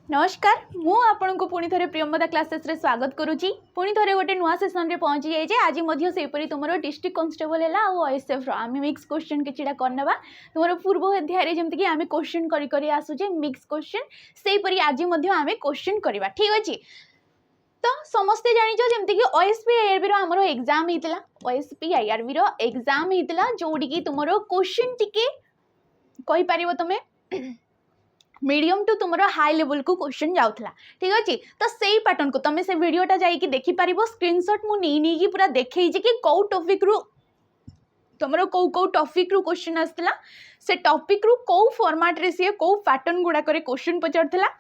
नमस्कार मु आपन को पुणी थे प्रियंवदा क्लासेस रे स्वागत करुच्ची पुणी थे गोटे नुआ सेसन रे पहुँची जाइए आज सेपरी तुम डिस्ट्रिक्ट कांस्टेबल है ओएसएफ आम मिक्स क्वेश्चन किछिटा करनेबा तुम पूर्व अध्याय जमीक आम क्वेश्चन करी आसुचे मिक्स क्वेश्चन सेपरी आज आम क्वेश्चन करवा ठीक अच्छे। तो समस्ते जानिछ जमीक ओएसपीआईआरबी आमर एग्जाम होता ओएसपीआईआरबी एग्जाम होता जोड़ी तुम क्वेश्चन टिके कहि पारिबो तमे मीडियम टू तुम हाई लेवल को क्वेश्चन जाऊला ठीक अच्छे। तो सही पैटर्न को तुम से वीडियोटा जाइए देखिपार स्क्रीनशॉट मुझे पूरा देखी कि कौ टॉपिक रु तुम कौ टॉपिक रु क्वेश्चन आसला से टॉपिक रु कौ फॉर्मेट रे सी कौ पैटर्न गुड़ाक क्वेश्चन पचारला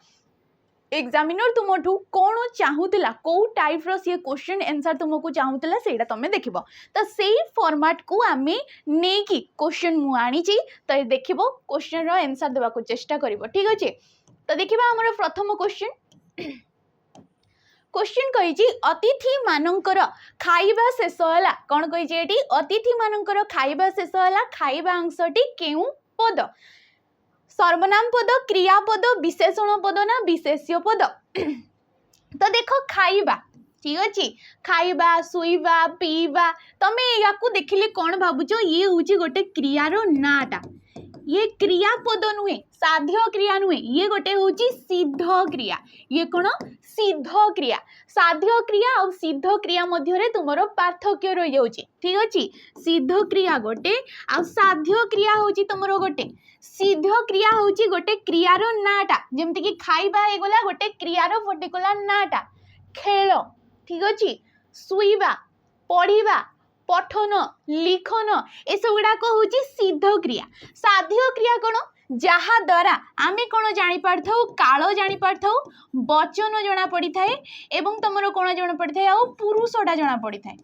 एग्जामिनर तुमठू कौन चाहूला कौ टाइप रो सी क्वेश्चन आंसर तुमको चाहूला से तुम देख तो से फॉर्मेट को आम नहीं क्वेश्चन मुझे तो देख क्वेश्चन आंसर देवा चेष्टा कर ठीक अच्छे। तो देखा आम प्रथम क्वेश्चन क्वेश्चन कही अतिथि मानकर खाइबा शेष है कौन कही अतिथि मानकर खाइबा शेष है खाइबा अंशटी केउ पद सर्वनाम पद क्रियापद विशेषण पद ना विशेष्य पद। तो देख खाइबा ठीक अच्छे खाइबा शुइबा पीवा तमें या देखिले कौन भावुच ये हूँ गोटे क्रियार नाटा ये क्रियापद नुहे साध्य क्रिया नुहे ये गोटे हूँ सिद्ध क्रिया ये कौन सिद्ध क्रिया साध्य क्रिया और सिद्ध क्रिया मध्य तुम पार्थक्य रही जाऊँगी ठीक अच्छे। सिद्ध क्रिया गोटे आ साध्य क्रिया हूँ तुम गोटे सिद्ध क्रिया हूँ गोटे क्रियार नाटा जमती कि खाइबा गला गोटे क्रियार पर्टिकुलर नाटा खेल ठीक अच्छे शुइबा पढ़ा पठन लिखन एसब गुड़ाक हूँ सिद्ध क्रिया। साध्य क्रिया कौन जहा द्वारा आम कौन जापार काल जापार वचन जना पड़ी थाए एवं तुम कौन जना पड़ी थाए आ पुरुषटा जना पड़ी थाए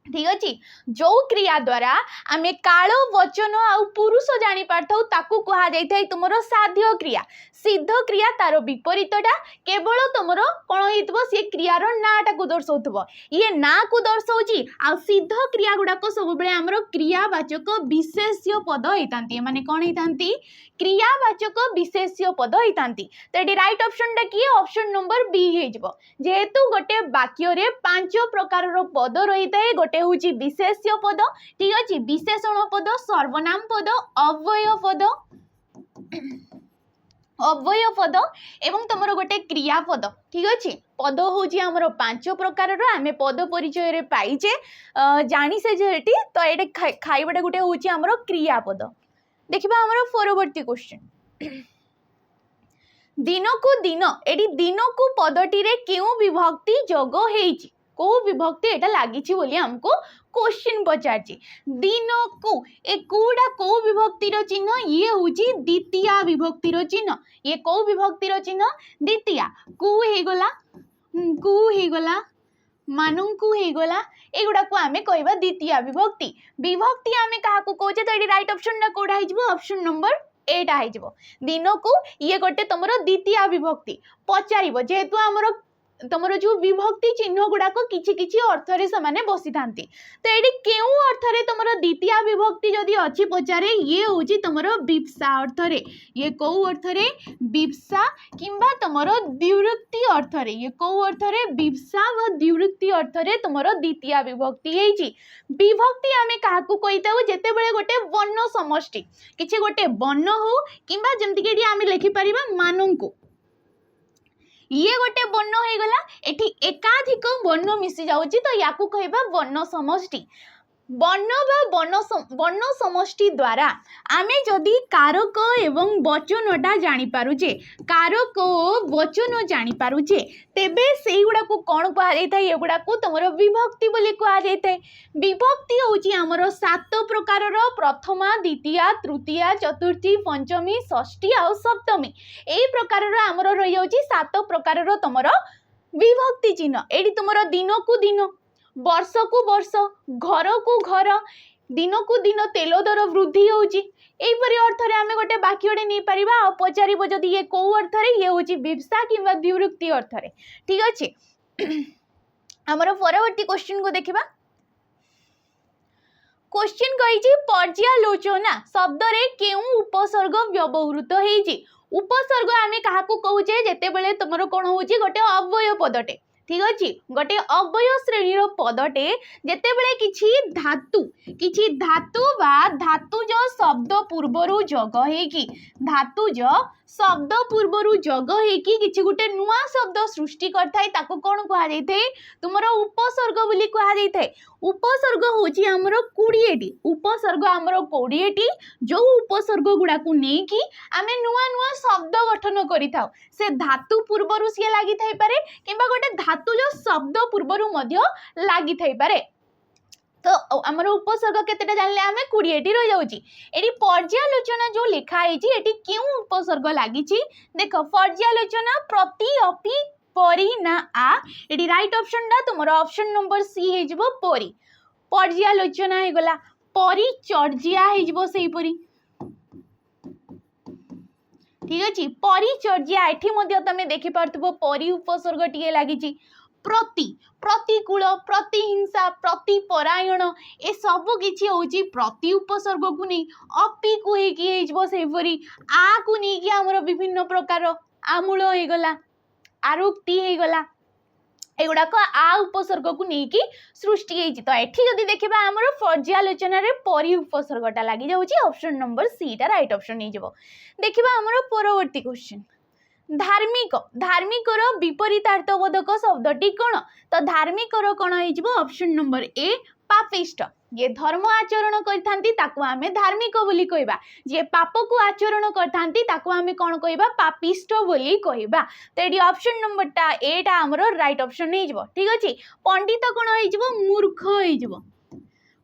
ठीक अच्छे। जो क्रिया द्वारा आम काल वचन आउ पुरुष जापार ताकू कह जाए तुम साध्य क्रिया। सिद्ध क्रिया तार विपरीतटा केवल तुम कौन हो सी क्रियार नाटा को दर्शाऊ ये ना को दर्शाऊँगी आ सिद्ध क्रिया गुड़ाक सब आम क्रियावाचक विशेष्य पद होता माने कौन होता क्रियावाचक विशेष्य पद होता। तो ये राइट ऑप्शनटा किए ऑप्शन नंबर बी हो जेहेतु गोटे वाक्य 5 प्रकार पद रही है गोटे हूँ विशेष्य पद ठीक अच्छे विशेषण पद सर्वनाम पद अव्यय पद एवं तुम गोटे क्रियापद ठीक अच्छे। पद हूँ आमर 5 प्रकार आम पद परिचय पाइचे जानी से जेटी तो ये खाइबाटा गोटे हूँ आमर क्रियापद। देखा आमर परवर्ती क्वेश्चन दिन को दिन एटी दिन को पदटी क्यों विभक्ति जोग होइछि कौ विभक्ति एटा लागिछि बोली हमको क्वेश्चन पचारछि दिन को कौटा कौ विभक्तिर चिन्ह ये हूँ द्वितीय विभक्तिर चिन्ह ये कौ विभक्तिर चिन्ह द्वितीय कु होगला मानू होगला एगुड़ा को आम कहवा द्वितीय विभक्ति विभक्ति आम क्या कहे तो ये राइट ऑप्शन कौटा हो ऑप्शन नंबर एटा हो दिन को ये गोटे तुम द्वितीय विभक्ति पचार जेहेतु आमर तुम जो विभक्ति चिन्ह गुड़ाक किछि अर्थ से बसी था तो ये क्यों अर्थ तुम द्वितीय विभक्ति जदि अच्छी पचारे ये हूँ तुम विप्सा अर्थ ये कौ अर्थ विप्सा किंबा तुम द्विवृत्ति अर्थ ये कौ अर्थ विप्सा व द्विवृत्ति अर्थ तुम द्वितीय विभक्ति है। विभक्ति आम क्या कही जिते बड़े गोटे वर्ण समष्टि किसी गोटे वर्ण हो किंबा जमती आम लिखिपर मानू ये गोटे वर्ण हो गला एठी एकाधिक वर्ण मिसी जाउची तो याकू कहबा वर्ण समष्टि। वर्ण बा वर्ण समष्टि द्वारा आमे जदि कारक एवं वचनटा जानी पारुचे कारक वचन जानी पारुचे तेबे सेही गुडा को कोन कहा जाय ये गुडा को तमरो विभक्ति बोली कहा जाय। विभक्ति होची हमरो 7 प्रकार प्रथमा द्वितीय तृतीय चतुर्थी पंचमी षष्ठी आ सप्तमी एई प्रकार हमरो रही जाउची 7 प्रकार तमरो विभक्ति चिन्ह। एडी तमरो दिन को दिन वर्ष को वर्ष घर को घर दिन को दिन तेल दर वृद्धि होची अर्थ आम गोटे वाक्यटे नहीं पार पचार जदि ये कौ अर्थ ये हूँ विप्सा कि द्विवृत्ति अर्थ ठीक अच्छे। आमर परवर्ती क्वेश्चन को देखा क्वेश्चन कही पर्यालोचना शब्द रे केउ उपसर्ग व्यवहृत होइछि उपसर्ग आमे काहाकू कहूचे जेतेबेले तुमरो कोन होउची गोटे अव्यय पदटे ठीक अछि गोटे अव्यय श्रेणीर पदटे जेतेबेले किछि धातु बा धातुज शब्द पूर्वरु जग हेकी धातुज शब्द पूर्वरु जग हेकी किछि गोटे नुआ शब्द सृष्टि करथाय ताको कोन कहा जायथे तुमरो उपसर्ग बोली कहा जायथे उपसर्ग होची हमरो 20 टी उपसर्ग हमरो 20 टी जो उपसर्ग गुडा को नेकी आमे नुआ नुआ शब्द गठन करिथाउ से धातु पूर्वरु सिया लागि थाई पारे किबा गोटे धातु जो शब्द पूर्वरु मध्य लागि थाई पारे तो हमरो उपसर्ग केतेटा जानले आमे 20 टी रह जाउची एडी पर्यालोचना जो लिखा आइची एडी क्यों उपसर्ग लागिची देखो पर्यालोचना प्रति अपि परी ना आ एडी राइट ऑप्शन डा तुमरो ऑप्शन नंबर सी हे जबो परी पर्यालोचना हे गला परिचर्या हे जबो सेही परी ठीक अछि परिचर्या एठी मध्ये तमे देखि पारतबो परी उपसर्ग टिए लागिची प्रति प्रतिकूल प्रतिहिंसा प्रतिपरायण ए सब किछि होची प्रति उपसर्ग को नै अपि को हे कि हे जबो सेही परी आ को नै कि हमरो विभिन्न प्रकार आमूल हे गला आरुक्ति हे गला एगुड़ा को आ उपसर्ग को नेकी सृष्टि होती तो एठी जदि देखिबा हमर पर्यालोचना रे परि उपसर्गटा लागि जाउची ऑप्शन नंबर सी टा राइट ऑप्शन नै जबो देखिबा हमर परवर्ती क्वेश्चन धार्मिक धार्मिकर विपरीतार्थबोधक शब्दटी कोन तो धार्मिकर कोन हे जबो ऑप्शन नंबर ए पापिष्ट ये धर्म आचरण करथांती ताको आमे धार्मिक बोली कहबा जे पाप को आचरण करथांती ताको आमे कोन कहबा पापिष्ट बोली कहबा तो एडी ऑप्शन नंबर टा ए टा हमरो राइट ऑप्शन नै जबो ठीक अछि पंडित कोन हे जबो मूर्ख हे जबो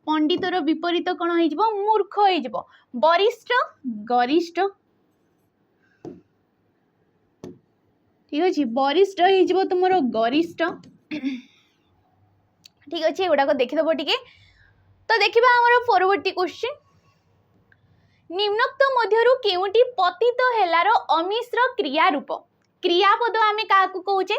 पंडितर विपरीत कोन हे जबो मूर्ख हे जबो वरिष्ठ गरिष्ठ ठीक अछि वरिष्ठ हे जबो तुमरो गरिष्ठ ठीक अछि एगुडा को देखि दबो टिके तो देखिबा हमर परवर्ती क्वेश्चन निम्नोक्त मध्यरु केउटी पतित हेलार अमिश्र क्रिया रूप क्रियापद आमे काहाकू कहूचे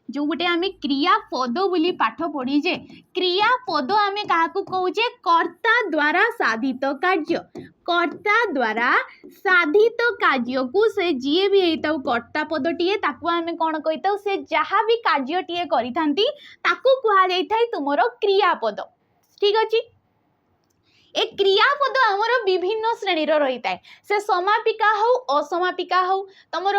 जो गोटे आमे क्रियापद बोली पाठ पढ़ी जे क्रियापद आमे काहाकू कहूचे कर्ता द्वारा साधित कार्य को से जीए भी हेताउ कर्ता पदटीए ताकू आमे कोन कहिताउ से जहा भी कार्यटीए करिथांती ताकू कुहा जाइथाय तुमरो क्रियापद ठीक अछि ए क्रियापद हमर विभिन्न श्रेणी रही है से समापिका हो असमापिका हो तुमर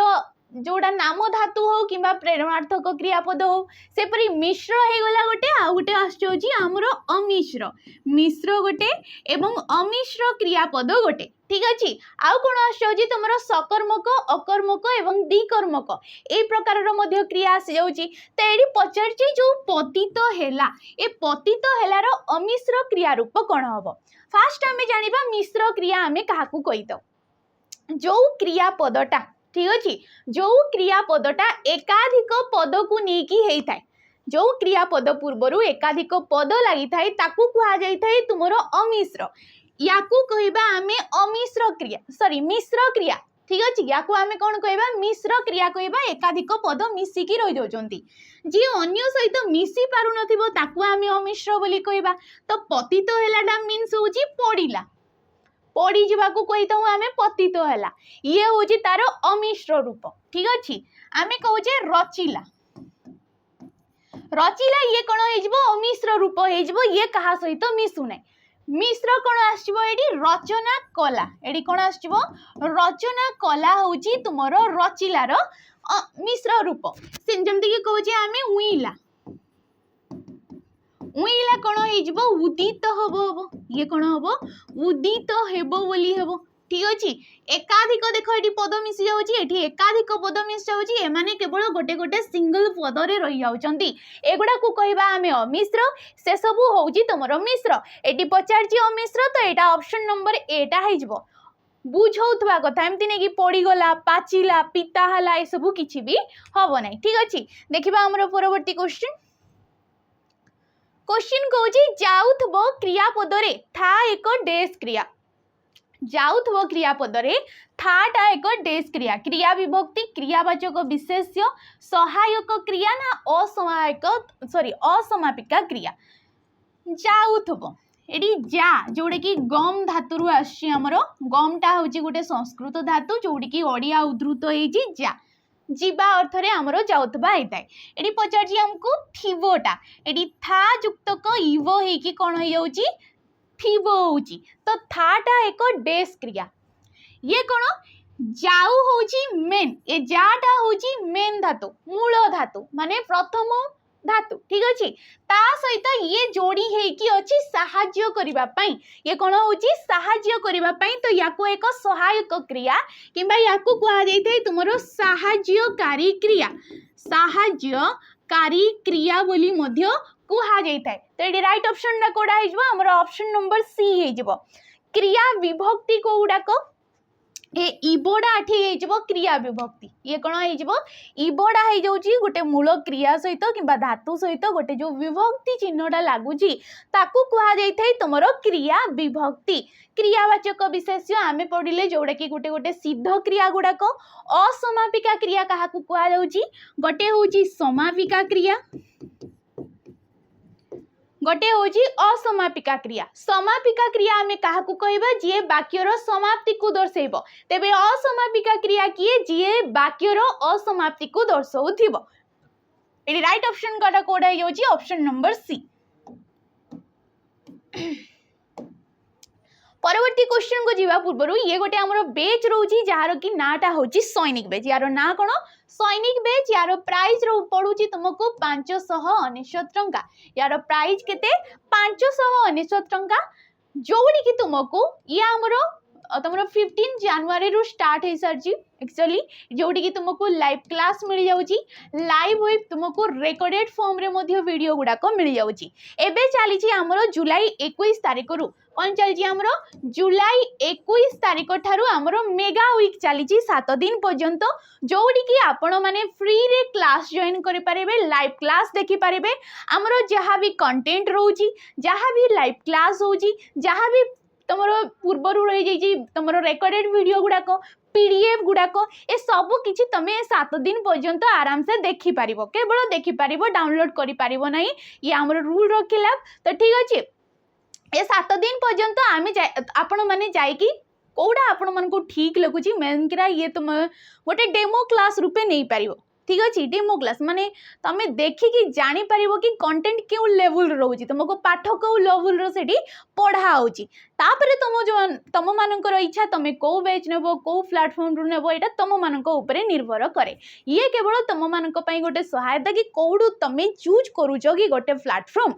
जोड़ा नाम धातु हो कि प्रेरणार्थक क्रियापद हो सेपरी मिश्र हो गला गोटे आ गोटे आछी आमर अमिश्र मिश्र गोटे एवं अमिश्र क्रियापद गोटे ठीक अच्छे आउ कौन आछी तुम सकर्मक अकर्मक एवं द्विकर्मक ए प्रकार क्रिया आसी जाऊँगी तो ये पचार जो पतित हेला ए पतित हेलार अमिश्र क्रिया रूप कौन हम फास्ट आम जाना मिश्र क्रिया आम क्या कहीता जो क्रियापदटा ठीक अच्छे जो क्रियापदटा एकाधिक पद को लेकिन होता है जो क्रियापद पूर्वर एकाधिक पद लगी थाए ताकू कहा जाए तुमर अमिश्र या कहवा आम अमिश्र क्रिया सॉरी मिश्र क्रिया ठीक अच्छे या आम कौन कहवा मिश्र क्रिया कहवा एकाधिक पद मिसिकी रही जाती जी अन्य सहित मिसी पार नाकू आम अमिश्र बोली कहवा तो पतित हेलाटा मीन्स हूँ पड़ा पड़ी जावाक कही था आम पतित है ये हूँ तार अमिश्र रूप ठीक अच्छे आम कहे रचिला रचिला ये कौन हो अमिश्र रूप हो ये क्या सहित मिशुना मिश्र कौन आसटी रचना कला ये कौन आस रचना कला हूँ तुम रचिलार मिश्र रूप से जमती कहे आम उईला उईला कौन हो उदित हम ये कौन हम उदित हेब बोली हेब ठीक अच्छे एकाधिक देख ये पद मिसी जाऊँगी एकाधिक पद मिसी जाऊँगी एमाने केवल गोटे गोटे सिंगल पदरे रही जाऊँगी एगुड़ा को कहवा आम अमिश्र से सबू हूँ तुम मिश्र ये पचार अमिश्र तो यहाँ ऑप्शन नंबर एटा हो बुझौथवा कथा एमती नहीं कि पड़ीगला पाचिला पिता हला ये सब किसी भी हम ना ठीक अच्छे देखा आमर परवर्ती क्वेश्चन क्वेश्चन कौन जाऊथबो क्रियापदरे था एक डेस क्रिया जाऊथबो क्रियापदरे थाटा एक डेस क्रिया क्रिया विभक्ति क्रियावाचक विशेष्य सहायक क्रिया ना असहायक सॉरी असमापिका क्रिया जाऊथबो एटी जा जोड़े कि गम धातु आसी आमर गमटा हूँ गोटे संस्कृत धातु जोड़ी कि ओडिया उद्धृत होती जा जीवा अर्थ रे आमर जाउतबा होता है। एटी पचार आमको थिवोटा एटी था युक्त क इवो हेकी कौन हो जाउची थिवो होउची तो थाटा एक डेस क्रिया ये कौन जाऊ होउची मेन ए जाटा होउची मेन धातु मूल धातु माने प्रथम धातु ठीक अच्छे ता सहित ये जोड़ी हेकी अच्छी साहाଯ୍य करिबा पई ये कौन होउची साहाଯ୍य करिबा पई तो याको एक सहायक क्रिया किंबा याको कुआ जाइथै तुमरो साहाଯ୍यकारी क्रिया बोली मध्य कुहा जाइथै। तो ये राइट ऑप्शन ना कोडा हेजबो हमर ऑप्शन नंबर सी हेजबो क्रिया विभक्ति कोडाको ए इबोडा आठी हेजबो क्रिया विभक्ति ये कौन हेजबो इबोडा हे जाउची गोटे मूल क्रिया सहित किंबा धातु सहित गोटे जो विभक्ति चिन्हटा लागुची ताकू कुहा जाइथै तमरो क्रिया विभक्ति। क्रियावाचक विशेष्य आमे पढ़िले जोड़ा कि गोटे गोटे सिद्ध क्रिया गुड़ाक असमापिका क्रिया काहाकू कुहा जाउची गोटे होउची समापिका क्रिया गोटे होची असमापिका क्रिया। समापिका क्रिया आमे काहाकू कहबा जे वाक्यर समाप्ति को दर्शेबो तेबे असमापिका क्रिया किए जे वाक्यर असमाप्ति को दर्शाउथिबो। एडी राइट ऑप्शन काटा कोडा हे होची ऑप्शन नंबर सी। परवर्ती क्वेश्चन को जीवा पूर्व ये गोटे आमर बेच रोची जार कि नाटा होची सैनिक बेच यार ना कौन सैनिक बेच यार प्राइस पड़ुची तुमको 599 टंका यार प्राइस केते 599 टंका जोड़ी कि तुमको ये आमर तुम 15 जनवरी रु स्टार्ट हो सारी एक्चुअली जोड़ी कि तुमको लाइव क्लास मिल जाउची लाइव विथ तुमको रेकर्डेड फॉर्म रे मध्य वीडियो गुड़ाक मिल जाउची। एबे चली आमर जुलाई 21 तारिख रु कौन चलती आमर जुलाई 21 तारिख ठारू आमर मेगा वीक चली 7 दिन पर्यंत जोड़ी कि आपण माने फ्री रे क्लास जॉइन करि पारिबे लाइव क्लास देखि पारिबे आमर जहाँ भी कंटेंट रोची जहाँ भी लाइव क्लास होची जहाँ भी तुमर पूर्वर रही जाइए तुम रेकर्डेड वीडियो गुड़ाक पीडीएफ गुड़ाक ए सब किछि तमे 7 दिन पर्यंत आराम से देखि पारिबो केवल देखि पारिबो डाउनलोड करि पारिबो नहीं ये आमर रूल रखिला। तो ठीक अच्छे ए 7 दिन पर्यंत आमे आपण माने जाइकी कोडा आपण मन को ठीक लगुची मेन किरा ये तुम गोटे डेमो क्लास रूपे नहीं पारिबो ठीक अच्छे डेमो क्लास माने तमे देखिकी जानी पारिबो कि कंटेंट क्यों लेवल रोची तुमको पाठ क्यों लेवल रो सेठी पढ़ा होची तापरे तुम जो तुम मानकर इच्छा तुम को बैच नेबो को प्लेटफॉर्म रु नेबो एटा तुम मानक ऊपर निर्भर करे ये केवल तुम मानक पई गोटे सहायता कि कोडू तमे चूज करूछो कि गोटे प्लेटफॉर्म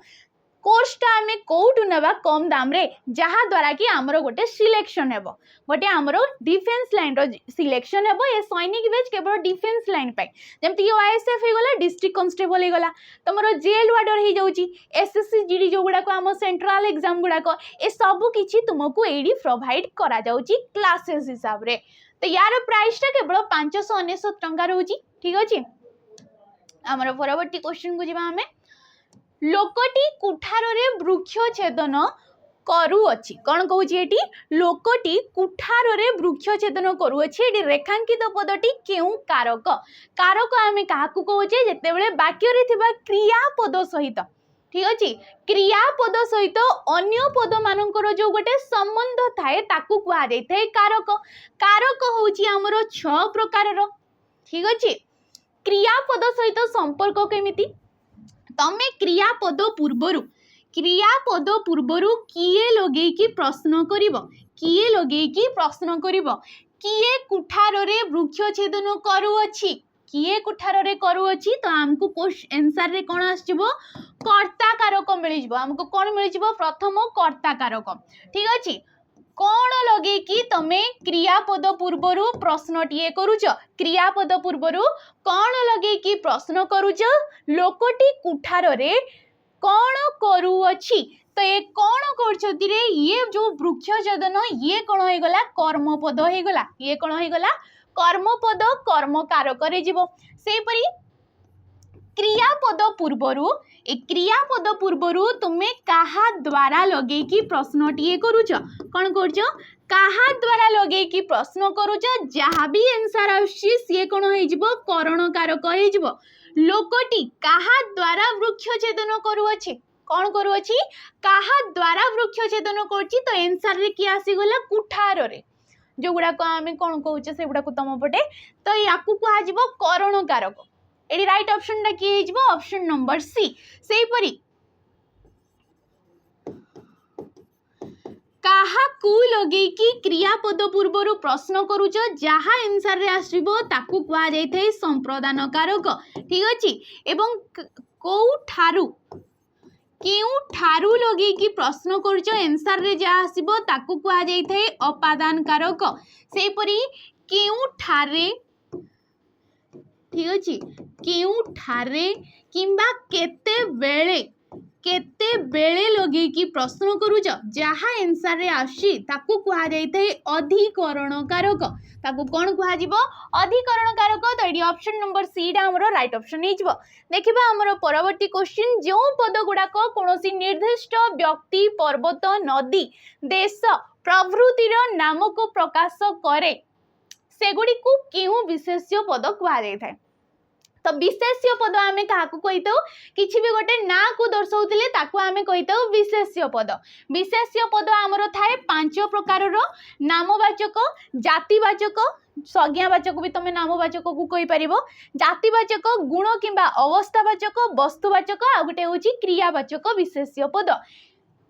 कोर्सटा आमे कोउटु नेबा कम दाम रे जहा द्वारा कि हमरो गोटे सिलेक्शन हेबो गोटे हमरो डिफेंस लाइन रो सिलेक्शन हेबो ये सैनिक बेच केवल डिफेंस लाइन पाई जेमति ओएसएफ हे गला डिस्ट्रिक्ट कांस्टेबल हे गला तमरो जेल वार्डर हे जाउची एसएससी जीडी जो गुडा को हम सेंट्रल एग्जाम गुडा को ए सब किछि तुमको एडी प्रोवाइड करा जाउची क्लासेस हिसाब रे। तो यार प्राइस टा केवल 599 टंका रहउची ठीक अछि। हमरो परवर्ती क्वेश्चन को जिबा हमें लोकटी कुठार रे वृक्ष छेदन करुअछि कौन कहूची एटी लोकटी कुठार रे वृक्ष छेदन करुअछि एटी रेखांकित पदटी केउ कारक कारक आमे काहाकू कहूचे जेतेबेले वाक्य रे थिबा क्रियापद सहित ठीक अछि क्रियापद सहित अन्य पद मानकर जो गोटे संबंध थाए ताकू कुआ जाइथै कारक। कारक होउची हमरो 6 प्रकार रो ठीक अछि। क्रियापद सहित संपर्क केमिति तमे क्रियापद पूर्वरु किए लगे कि प्रश्न करिवो किए लगे कि प्रश्न करिवो किए कुठार रे वृक्ष छेदन करुअछि किए कुठार रे करुअछि तो हमको क्वेश्चन आंसर रे कोन आसीबो कर्ता कारक मिल जिवो हमको कोन मिल जिवो प्रथम कर्ता कारक ठीक अछि। कौन लगे कि तमे क्रियापद पूर्वरु प्रश्नटीए करूच क्रियापद पूर्वरु कौन लगे कि प्रश्न करूच लोकटी कुठार रे कौन करुअछि तो ये कौन करछति रे ये जो वृक्ष छेदन ये कौन हो गला कर्मपद हो गला ये कौन हो गला कर्मपद कर्म कारक रे जीवो सेही परी क्रियापद पूर्वरु तुमे काहा द्वारा लगे कि प्रश्नटीए करूच कौन करूच काहा द्वारा लगे कि प्रश्न करूच जहाँ भी आंसर आसी सी कौन हो करण कारक हो लोकटी काहा द्वारा वृक्ष छेदन करुअछि कौन करुच्ची कहा द्वारा वृक्ष छेदन करुच्ची तो एनसर रे किए आसीगला कुठार रे जो गुड़ाक आम कौन कहे से गुड़ाक तुम पटे तो या कह करण कारक ये राइट ऑप्शन टा किए ऑप्शन नंबर सी सेहीपरि काहाकू लगे कि क्रियापद पूर्वर प्रश्न करूच जहाँ आंसर रे आसीबो ताकू कहा जाय थे संप्रदान कारक ठीक अछि एवं केउ ठारू लगे कि प्रश्न करूच आंसर रे जा आसीबो ताकू कहा जाय थे अपादान कारक सेहीपरि केउ ठारे ठीक अछि केउ ठारे किंबा केते बेले लगे कि प्रश्न करूच जहाँ आंसर रे आसी ताकू कहा जाय थे अधिकरण कारक ताकू कौन कह अधिकरण कारक तो ये ऑप्शन नंबर सी टा हमरो राइट ऑप्शन हो देखिबा हमरो परवर्ती क्वेश्चन जो पद गुड़ाक कौनसी निर्दिष्ट व्यक्ति पर्वत नदी देश प्रभृतिर नाम को प्रकाश करे सेगुड़ी को केउ विशेष्य पद कह जाय थे तो विशेष्य पद आम क्या कही किसी भी गोटे ना को दर्शाऊले ताकू आम कही विशेष्य पद आमर थाए 5 प्रकार नामवाचक जातिवाचक संज्ञावाचक भी तुम नामवाचक को कही पार जातिवाचक गुण किंबा अवस्थावाचक वस्तुवाचक आ गोटे हूँ क्रियावाचक विशेष्य पद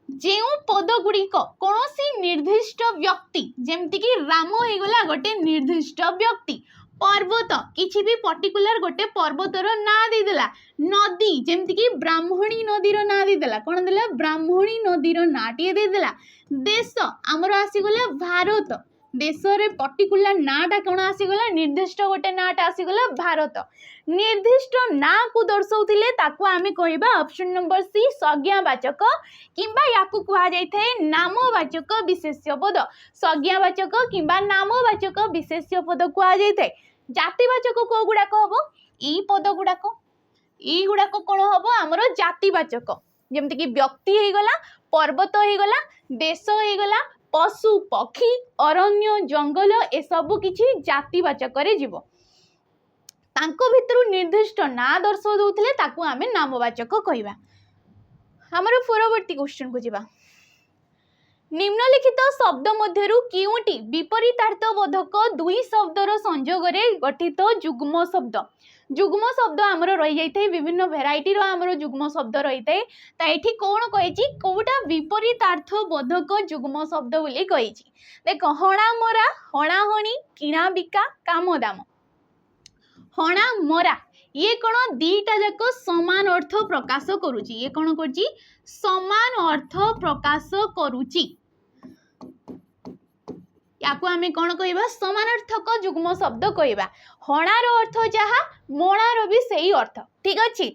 जो पद गुड़िक कौन निर्दिष्ट व्यक्ति जमती राम हो गला गोटे निर्दिष्ट व्यक्ति पर्वत किसी भी पर्टिकुलर गोटे पर्वतर ना देदेला नदी जमती कि ब्राह्मणी नदीर ना देदेला कौन देला ब्राह्मणी नदीर नाटे देदेला देश आमर आसीगला भारत देश रे पर्टिकुलर नाटा कौन आसीगला निर्दिष्ट गोटे नाटा आसीगला भारत निर्दिष्ट ना को दर्शाउथिले ताकू आमे कहबा ऑप्शन नंबर सी संज्ञावाचक किंबा याकू कहा जाय थे नामवाचक विशेष्य पद संज्ञावाचक किंबा नामवाचक विशेष्य पद कहा जाय थे जातिवाचक को गुड़ाक हम ई पद गुड़ाक कौन हम आमर जातिवाचक जमती कि व्यक्ति हो गला पर्वत हो गला देश हो गला पशु पक्षी अरण्य जंगल ए सब किछि जातिवाचक रे जीव तांको भितरु निर्दिष्ट ना दर्शाउ दउथिले ताकू आमे नामवाचक कहिबा हमर परवर्ती क्वेश्चन को जीवा निम्नलिखित शब्द मध्यरु केउटी विपरीतार्थबोधक दुई शब्दर संयोगरे गठित जुग्म शब्द आमर रही जाइए विभिन्न भेराइटी आमर जुग्म शब्द रही है तो ये कौन कही कौटा विपरीतार्थबोधक जुग्म शब्द बोली कही देख हणा मरा हणाहणी किणा बिका काम दाम हणा मरा ये कौन दीटा जाक समान अर्थ प्रकाश करुची ये कौन करुची समान अर्थ प्रकाश करुची याकू आमे कौन कहबा समानार्थक जुग्म शब्द कहबा हणार अर्थ जहा मणार भी सही अर्थ ठीक अच्छे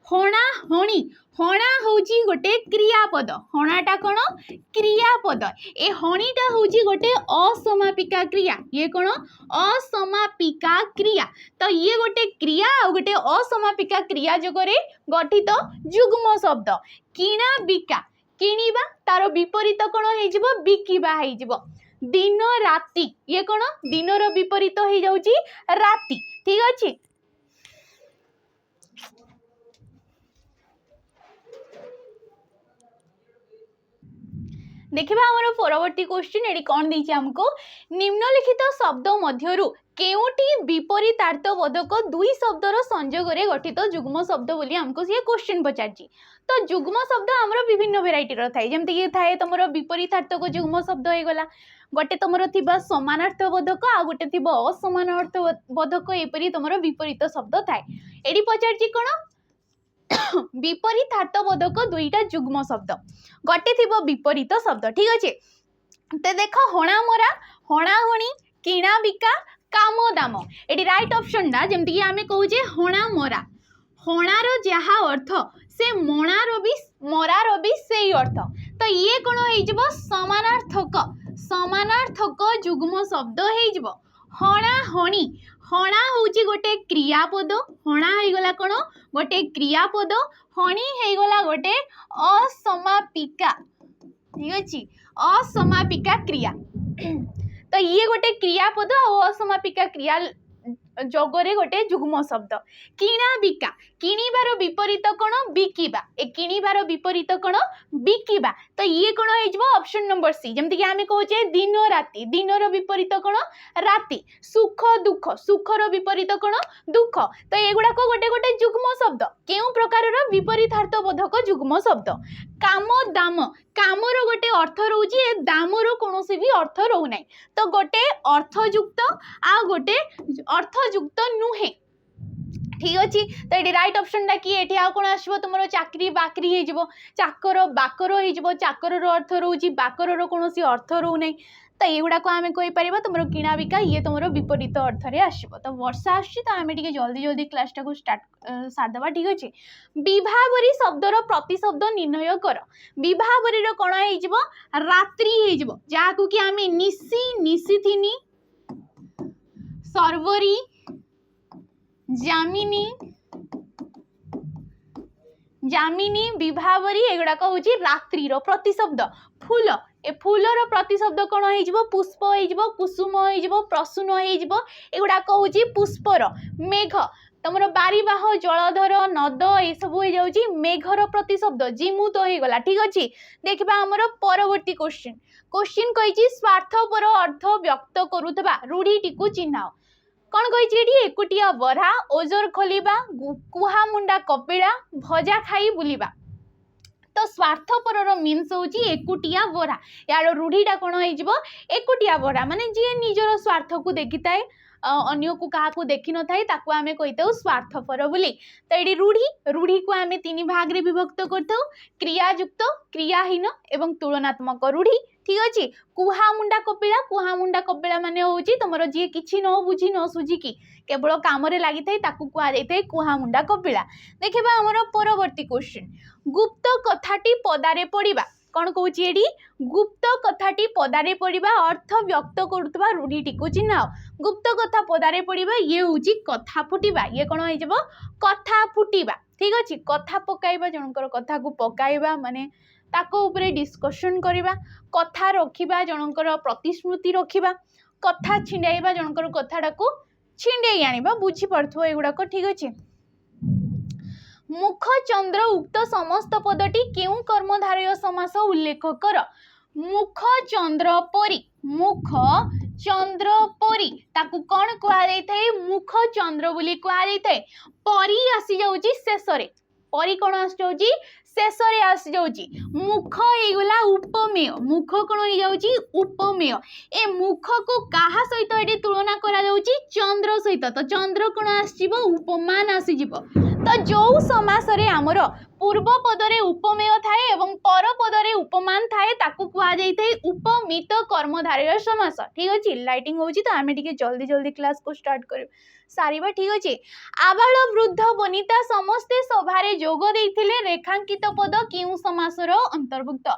हणा हणी हणा होची गोटे क्रियापद हणाटा कौन क्रियापद ए हणीटा होची गोटे असमापिका क्रिया ये कौन असमापिका क्रिया तो ये गोटे क्रिया और गोटे असमापिका क्रिया जोगरे गठित जुग्म शब्द किणा बिका किणीबा तार विपरीत कौन हो बिकिबा हो दिन राति ये कौन दिनर विपरीत हो जाउची राति ठीक अच्छे देखिबा हमर परवर्ती क्वेश्चन एडी कौन देछि हमको निम्नलिखित शब्द मध्यरु केउटी विपरीतार्थबोधक दुई शब्दर संयोगरे गठित जुग्म शब्द बोली हमको ये क्वेश्चन पचारछि तो जुग्म शब्द हमर विभिन्न वेराइटी रो थाए जेमति कि थाए तमरो विपरीतार्थक जुग्म शब्द हो गला गोटे तुम थिबा समानार्थबोधक आ गोटे थिबा असमानार्थबोधक एपरी तुमरो विपरीत शब्द थाए एडी पचारछि कोन विपरीतार्थबोधक दुईटा जुग्म शब्द गोटे थिबा विपरीत शब्द ठीक अच्छे तो देख हणा मरा हणाहणी किणा बिका काम दाम ये राइट ऑप्शन टा जमती कि आमे कहूजे हणा मरा हणार जहा अर्थ से मणार भी मरार भी सही अर्थ तो ये कौन हो समानार्थक जुग्म शब्द हो हणा हणी हणा होची गोटे क्रियापद हणा हो गला कौन गोटे क्रियापद हणी हो गला गोटे असमापिका ठीक अच्छे असमापिका क्रिया तो ये गोटे क्रियापद और असमापिका क्रिया जगरे गोटे जुग्म शब्द किणा बिका किणीबार विपरीत कौन बिकिबा ए किणीबार विपरीत कौन बिकिबा तो ये कौन हो ऑप्शन नंबर सी जमती कि आम कहे दिन राति दिनर विपरीत कौन राति सुख दुख सुखर विपरीत कौन दुख तो एगुड़ाक गोटे गोटे जुग्म शब्द केउ प्रकार विपरीतार्थ बोधक जुग्म शब्द काम दाम कामर गोटे अर्थ रोचे दामर कौन भी अर्थ रोना तो गोटे अर्थयुक्त आ गोटे अर्थयुक्त नुहे ठीक अच्छे तो ये राइट ऑप्शन टा कि ये कौन आसो तुम चाकरी बाकरी हो चाकर बाकर हो चाकर अर्थ रोचे बाकर कौन अर्थ रोना तो युवाक आम कहीपर तुम किणा बिका ये तुम विपरीत अर्थ में आसो तो वर्षा आम जल्दी जल्दी क्लास टाक स्टार्ट सारदे ठीक अच्छे विभावरी शब्दर प्रतिशब्द निर्णय कर विभावरी कौन हो रात्रि हो जहाँ कि आम निशी निशीथिनी सर्वरी जामिनी जामिनी विभावरी एगुड़ाक हूँ रात्रिर प्रतिशब्द फूल ए फूलर प्रतिशब्द कौन हो पुष्प हो कुसुम हो प्रसून होगुड़ाक हूँ पुष्पर मेघ तुम बारिबाह जलधर नद ये सब हो जाऊँगी मेघर प्रतिशब्द जिमुत होगला ठीक अच्छे देखा आमर परवर्ती क्वेश्चन क्वेश्चन कही स्वार्थपर अर्थ व्यक्त करुवा रूढ़ी को चिन्ह कौन कही एकुटिया बरा ओजर खोलिबा कुहा मुंडा कपिला भजा खाई बुलिबा तो स्वार्थपर मीन्स हूँ एकुटिया बरा यार रूढ़ीटा कौन हो एकुटिया बरा माने जी निजर स्वार्थ को देखी थाए अन्य को क्या देखी न थाए ताकू आमे कहीता स्वार्थपर बोली तो ये रूढ़ी रूढ़ी को आमे तीन भाग रे विभक्त करथाउ क्रियायुक्त क्रियाहीन एवं तुलनात्मक रूढ़ी ठीक अच्छे कुहा मुंडा कपिला माने हूँ तुम जी कि न बुझी न सुझिकी केवल काम लगी था कहुए कुहा मुंडा कपिला देखा आमर परवर्ती क्वेश्चन गुप्त कथाटी पदारे पढ़ा कौन कौन गुप्त कथाटी पदारे पढ़ा अर्थ व्यक्त करुवा रूढ़ी को चिन्ह गुप्त कथा पदारे पढ़ा ये हूँ कथा फुटिबा ये कौन हो कथा फुटिबा ठीक अच्छे कथा पकाइबा जनकर कथा को पकाइबा माने ताको उपरे डिस्कशन करिबा कथा रखिबा जनकर प्रतिश्रुति रखिबा कथा छिंडाइबा जनकर कथाटा को छिंडे आनिबा बुझी पड़थो एगुड़ाक ठीक अच्छे मुख चंद्र उक्त समस्त पदटी केउ कर्मधारय समास उल्लेख कर मुख चंद्र परी ताकू कौन कहुए मुख चंद्र बोली कहुए परी आसी जाउची शेषरे परी कौन आसी जाउची शेषरे आसी जाउची मुख होगला उपमेय मुख कौन हो जाउची उपमेय ए मुख को कहा सहित ये तुलना करा जाउची चंद्र सहित तो चंद्र कौन आसीजिवो उपमान आसीजिवो तो जो समास रे आमर पूर्व पदरे उपमेय थाए एवं पर पदरे उपमान थाए ताकू कहा जाई थाए उपमित कर्मधारय समास ठीक अच्छे लाइटिंग होची तो आमे टिके जल्दी जल्दी क्लास को स्टार्ट कर सारिबा ठीक अच्छे आबाल वृद्ध वनिता समस्ते सभारे जोग देइथिले रेखांकित पद केउ समासर अंतर्भुक्त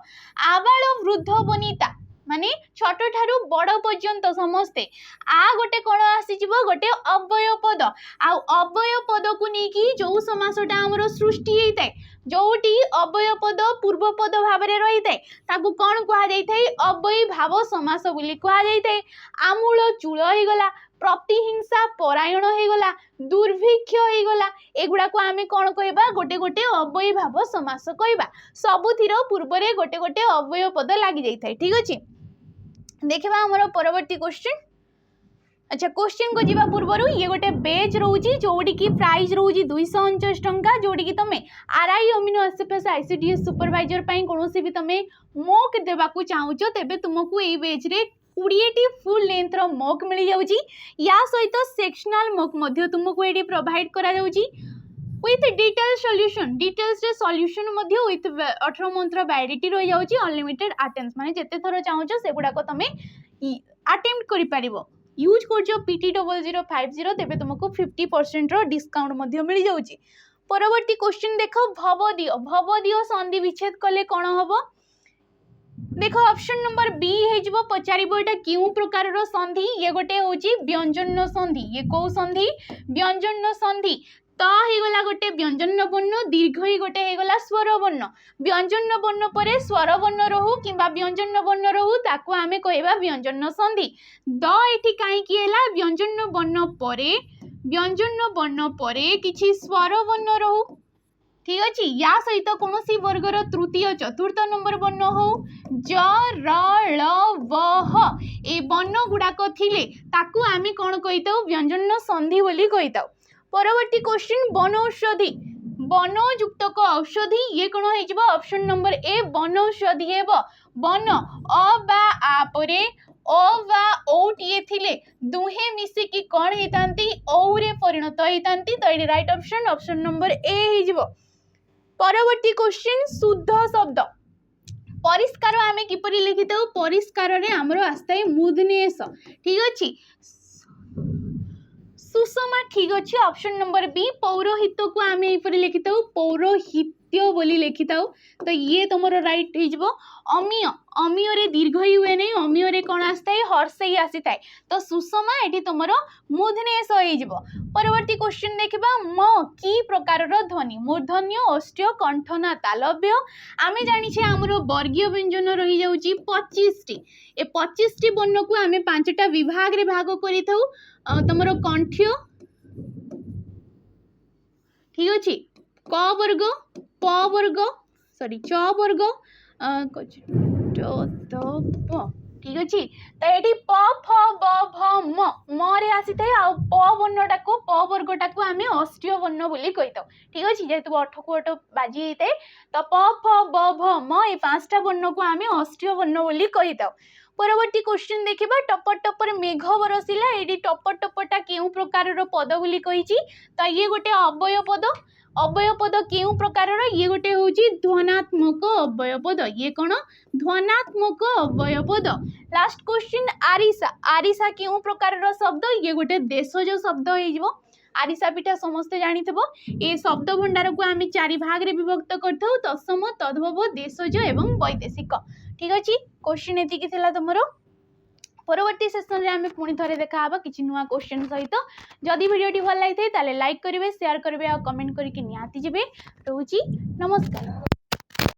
आबाल वृद्ध वनिता माने छोट ठारू बड़ पर्यंत समस्ते आ गोटे कौन आसीजिवो गोटे अव्यय पद आ अव्यय पद को लेकिन जो समासटा आमर सृष्टि होता है जोटी अव्यय पद पूर्व पद भाव में रही है ताकू कौन कहुए अव्ययी भाव समास बोली कहुए आमूल चूल होगला प्रतिहिंसा परायण होगला दुर्भिक्ष होगला एगुड़ाक आम कौन कहबा गोटे गोटे अव्ययी भाव समास कहबा सबुथिर पूर्व रे गोटे गोटे अव्यय पद लगी जाए ठीक अच्छे देखा आमर परवर्ती क्वेश्चन अच्छा क्वेश्चन को जीवा पूर्व ये गोटे बेच रोची जोड़ी की प्राइस रोची 249 टंका जोड़ी की तुम RI amino acid ICDS supervisor पाई कोनोसी भी तुम मॉक देबाकू चाहूच तेबे तुमको ये बेच रे 20 फुल लेंथ रो मॉक मिल जाउची या सहित सेक्शनल मॉक मध्य तुमको ये प्रोवाइड करा जाउची विथ डिटेल सॉल्यूशन डिटेल्स रे सॉल्यूशन मध्य विथ 18 मंथ रो वैलिडिटी रह जाउची अनलिमिटेड अटेम्प्ट्स माने जते थरो चाहूच सेगुडा को तुम अटेम्प्ट करि परिबो यूज कर PT0050 तेबे तुमको 50% रो डिस्काउंट मध्य मिल जाउची परवर्ती क्वेश्चन देखो भवदीय संधि विच्छेद कले कौन हम देखो ऑप्शन नंबर बी हो पचारिबो एटा क्यों प्रकार रो संधि ये गोटे होची व्यंजन संधि ये कौ संधि व्यंजन संधि त हेगला गोटे व्यंजन वर्ण दीर्घ ही गोटे हेगला स्वर वर्ण व्यंजन वर्ण परे स्वर वर्ण रहू किंबा व्यंजन वर्ण रहू ताको आमे कहबा व्यंजन संधि द एठी काई की हैला व्यंजन वर्ण परे व्यंजन वर्ण परे किछि स्वर वर्ण रहू ठीक अच्छे या सहित कौन सी वर्गर तृतीय चतुर्थ नंबर वर्ण हो ज र ळ व ह ए वर्ण गुड़ाक थिले ताकू आमे कौन कहिताउ व्यंजन संधि बोली कहिताउ। परवर्ती क्वेश्चन वनौषधि वनयुक्त औषधि ये कौन हो ऑप्शन नंबर ए वनौषधि हेब वन अ बा आ परे ओ वा ओटीए थिले दुहे मिसिकी कौन होतांती औरे परिणत होतांती तो ये right option option number A हिजबो। परवर्ती क्वेश्चन शुद्ध शब्द परिष्कार आमे किपरि लिखिताउ परिष्कार रे हमरो आस्ताय मूर्धन्यस ठीक अछि सुषमा ठीक अच्छे ऑप्शन नंबर बी पौरोहित को आम यहीपर लिखिताऊ पौरोहित्य बोली लिखिताऊ तो ये तुम राइट हो अमीय अमीय रे दीर्घ ही हुए नहीं अमीय रे कौन आसता है हर्ष ही आसी था तो सुषमा ये तुम मूर्धन्यस हो। परवर्ती क्वेश्चन देखा म कि प्रकार ध्वनि मूर्धन्य अष्ट्य कंठना तालव्य आम जानी आमर वर्गीय व्यंजन रही जाऊँगी 25 टी ए 25 टी वर्ण को आम 5टा विभाग रे भाग करी तुमर कंठ्य ठीक अच्छे क वर्ग प वर्ग सॉरी च वर्ग ठीक अच्छे तो ये प फ ब भ म रे आसी थाए आ प वर्णटा को प वर्गटा को आम अष्ट्य वर्ण बोली कहीता ठीक अच्छे जेहेतु 8 को 8 बाजी होता है तो प फ ब भ म ये 5टा वर्ण को आम अष्ट्य वर्ण बोली कहीता। परवर्ती क्वेश्चन देखिबा टपर टपर मेघ बरसिला एडी टपर टपरटा केउ प्रकार पद बोली कहिची तो ये गोटे अव्यय पद केउ प्रकार ये गोटे होची ध्वनात्मक अव्यय पद ये कौन ध्वनात्मक अव्यय पद। लास्ट क्वेश्चन आरिसा आरिसा केउ प्रकार शब्द ये गोटे देशज शब्द हो आरिसा पिठा समस्ते जानी ये शब्द भंडार को आम 4 भाग रे विभक्त करथौ तत्सम तद्भव देशज एवं वैदेशिक ठीक अच्छे क्वेश्चन एतिकी थिला तुमरो। परवर्ती सेशन रे आमे पुणी थरे देखा हबा किछि नुवा क्वेश्चन सहित जदि वीडियोटी भल लागि थाए ताले लाइक करिवे शेयर करिवे आ कमेंट करिके निहाती जिवे रहूची नमस्कार।